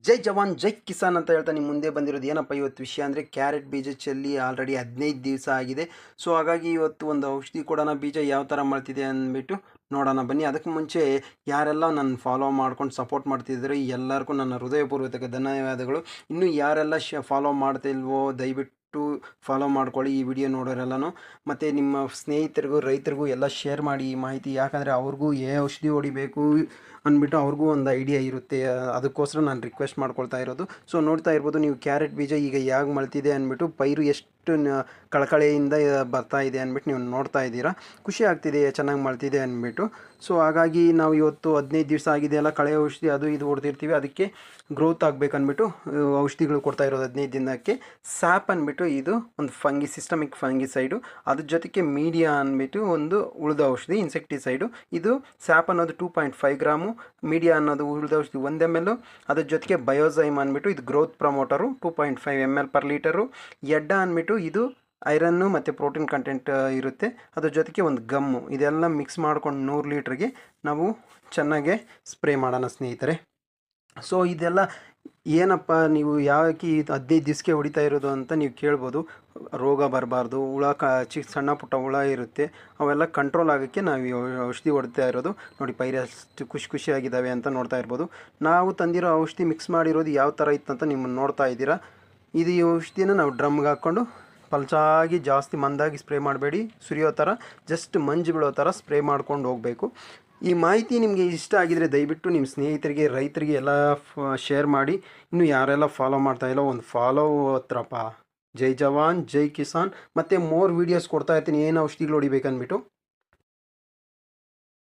ಜೈ ಜವಾನ್ ಜೈ ಕಿಸಾನ್ ಅಂತ ಹೇಳ್ತಾ ನಿಮ್ಮ ಮುಂದೆ ಬಂದಿರೋದು ಏನಪ್ಪ ಇವತ್ತು ವಿಷಯ ಅಂದರೆ ಕ್ಯಾರೆಟ್ ಬೀಜ ಚೆಲ್ಲಿ ಆಲ್ರೆಡಿ 15 ದಿವಸ ಆಗಿದೆ. ಸೊ ಹಾಗಾಗಿ ಇವತ್ತು ಒಂದು ಔಷಧಿ ಕೊಡೋಣ, ಬೀಜ ಯಾವ ಥರ ಮಾಡ್ತಿದೆ ಅಂದ್ಬಿಟ್ಟು ನೋಡೋಣ ಬನ್ನಿ. ಅದಕ್ಕೆ ಮುಂಚೆ ಯಾರೆಲ್ಲ ನನ್ನ ಫಾಲೋ ಮಾಡ್ಕೊಂಡು ಸಪೋರ್ಟ್ ಮಾಡ್ತಿದ್ರು ಎಲ್ಲರಿಗೂ ನನ್ನ ಹೃದಯಪೂರ್ವಕ ಧನ್ಯವಾದಗಳು. ಇನ್ನು ಯಾರೆಲ್ಲ ಫಾಲೋ ಮಾಡ್ತಿಲ್ವೋ ದಯವಿಟ್ಟು ಫಾಲೋ ಮಾಡ್ಕೊಳ್ಳಿ ಈ ವಿಡಿಯೋ ನೋಡೋರೆಲ್ಲನೂ. ಮತ್ತು ನಿಮ್ಮ ಸ್ನೇಹಿತರಿಗೂ ರೈತರಿಗೂ ಎಲ್ಲ ಶೇರ್ ಮಾಡಿ ಈ ಮಾಹಿತಿ, ಯಾಕಂದರೆ ಅವ್ರಿಗೂ ಔಷಧಿ ಹೊಡಿಬೇಕು ಅಂದ್ಬಿಟ್ಟು ಅವ್ರಿಗೂ ಒಂದು ಐಡಿಯಾ ಇರುತ್ತೆ. ಅದಕ್ಕೋಸ್ಕರ ನಾನು ರಿಕ್ವೆಸ್ಟ್ ಮಾಡ್ಕೊಳ್ತಾ ಇರೋದು. ಸೊ ನೋಡ್ತಾ ಇರ್ಬೋದು ನೀವು ಕ್ಯಾರೆಟ್ ಬೀಜ ಈಗ ಹೇಗೆ ಮಳ್ತಿದೆ ಅಂದ್ಬಿಟ್ಟು, ಪೈರು ಎಷ್ಟು ಕಳಕಳೆಯಿಂದ ಬರ್ತಾ ಇದೆ ಅಂದ್ಬಿಟ್ಟು ನೀವು ನೋಡ್ತಾ ಇದ್ದೀರಾ. ಖುಷಿ ಆಗ್ತಿದೆ ಚೆನ್ನಾಗಿ ಮಳ್ತಿದೆ ಅಂದ್ಬಿಟ್ಟು. ಸೊ ಹಾಗಾಗಿ ನಾವು ಇವತ್ತು 15 ದಿವಸ ಆಗಿದೆ ಅಲ್ಲ, ಕಳೆ ಔಷಧಿ ಅದು ಇದು ಹೊಡೆದಿರ್ತೀವಿ, ಅದಕ್ಕೆ ಗ್ರೋತ್ ಆಗಬೇಕನ್ಬಿಟ್ಟು ಔಷಧಿಗಳು ಕೊಡ್ತಾ ಇರೋದು 15 ದಿನಕ್ಕೆ. ಸ್ಯಾಪ್ ಅಂದ್ಬಿಟ್ಟು ಇದು ಒಂದು ಸಿಸ್ಟಮಿಕ್ ಫಂಗಿಸೈಡು, ಅದ್ರ ಜೊತೆಗೆ ಮೀಡಿಯಾ ಅಂದ್ಬಿಟ್ಟು ಒಂದು ಉಳಿದ ಔಷಧಿ ಇನ್ಸೆಕ್ಟಿಸೈಡು. ಇದು ಸ್ಯಾಪ್ ಅನ್ನೋದು 2.5 ಗ್ರಾಮು, ಮೀಡಿಯಾ ಅನ್ನೋದು ಉಳಿದ ಔಷಧಿ 1 ml, ಅದ್ರ ಜೊತೆಗೆ ಬಯೋಸೈಮ್ ಅಂದ್ಬಿಟ್ಟು ಇದು ಗ್ರೋತ್ ಪ್ರಮೋಟರು 2.5 ml per ಲೀಟರು. ಎಡ್ಡ ಅಂದ್ಬಿಟ್ಟು ಇದು ಐರನ್ನು ಮತ್ತು ಪ್ರೋಟೀನ್ ಕಂಟೆಂಟ್ ಇರುತ್ತೆ, ಅದ್ರ ಜೊತೆಗೆ ಒಂದು ಗಮ್ಮು. ಇದೆಲ್ಲ ಮಿಕ್ಸ್ ಮಾಡ್ಕೊಂಡು 100 ಲೀಟ್ರಿಗೆ ನಾವು ಚೆನ್ನಾಗೆ ಸ್ಪ್ರೇ ಮಾಡೋಣ ಸ್ನೇಹಿತರೆ. ಸೊ ಇದೆಲ್ಲ ಏನಪ್ಪ ನೀವು ಯಾಕೆ 15 ದಿವಸಕ್ಕೆ ಹೊಡಿತಾ ಇರೋದು ಅಂತ ನೀವು ಕೇಳ್ಬೋದು. ರೋಗ ಬರಬಾರ್ದು, ಹುಳ ಸಣ್ಣ ಪುಟ್ಟ ಹುಳ ಇರುತ್ತೆ, ಅವೆಲ್ಲ ಕಂಟ್ರೋಲ್ ಆಗೋಕ್ಕೆ ನಾವು ಔಷಧಿ ಹೊಡಿತಾ ಇರೋದು. ನೋಡಿ ಪೈರಷ್ಟು ಖುಷಿಯಾಗಿದ್ದಾವೆ ಅಂತ ನೋಡ್ತಾ ಇರ್ಬೋದು. ನಾವು ತಂದಿರೋ ಔಷಧಿ ಮಿಕ್ಸ್ ಮಾಡಿರೋದು ಯಾವ ಥರ ಇತ್ತಂತ ನಿಮ್ಮನ್ನು ನೋಡ್ತಾ ಇದ್ದೀರಾ. ಇದು ಈ ಔಷಧಿನ ನಾವು ಡ್ರಮ್ಗೆ ಹಾಕ್ಕೊಂಡು ಪಲ್ಚಾಗಿ ಜಾಸ್ತಿ ಮಂದಾಗಿ ಸ್ಪ್ರೇ ಮಾಡಬೇಡಿ, ಸುರಿಯೋ ಥರ ಜಸ್ಟ್ ಮಂಜು ಬೀಳೋ ಥರ ಸ್ಪ್ರೇ ಮಾಡ್ಕೊಂಡು ಹೋಗಬೇಕು. ಈ ಮಾಹಿತಿ ನಿಮಗೆ ಇಷ್ಟ ಆಗಿದರೆ ದಯವಿಟ್ಟು ನಿಮ್ಮ ಸ್ನೇಹಿತರಿಗೆ ರೈತರಿಗೆ ಎಲ್ಲ ಶೇರ್ ಮಾಡಿ. ಇನ್ನು ಯಾರೆಲ್ಲ ಫಾಲೋ ಮಾಡ್ತಾ ಇಲ್ಲ ಒಂದು ಫಾಲೋ ಹತ್ರಪ್ಪ. ಜೈ ಜವಾನ್ ಜೈ ಕಿಸಾನ್. ಮತ್ತು ಮೋರ್ ವೀಡಿಯೋಸ್ ಕೊಡ್ತಾ ಇರ್ತೀನಿ ಏನು ಔಷಧಿಗಳು ಹೊಡಿಬೇಕಂದ್ಬಿಟ್ಟು.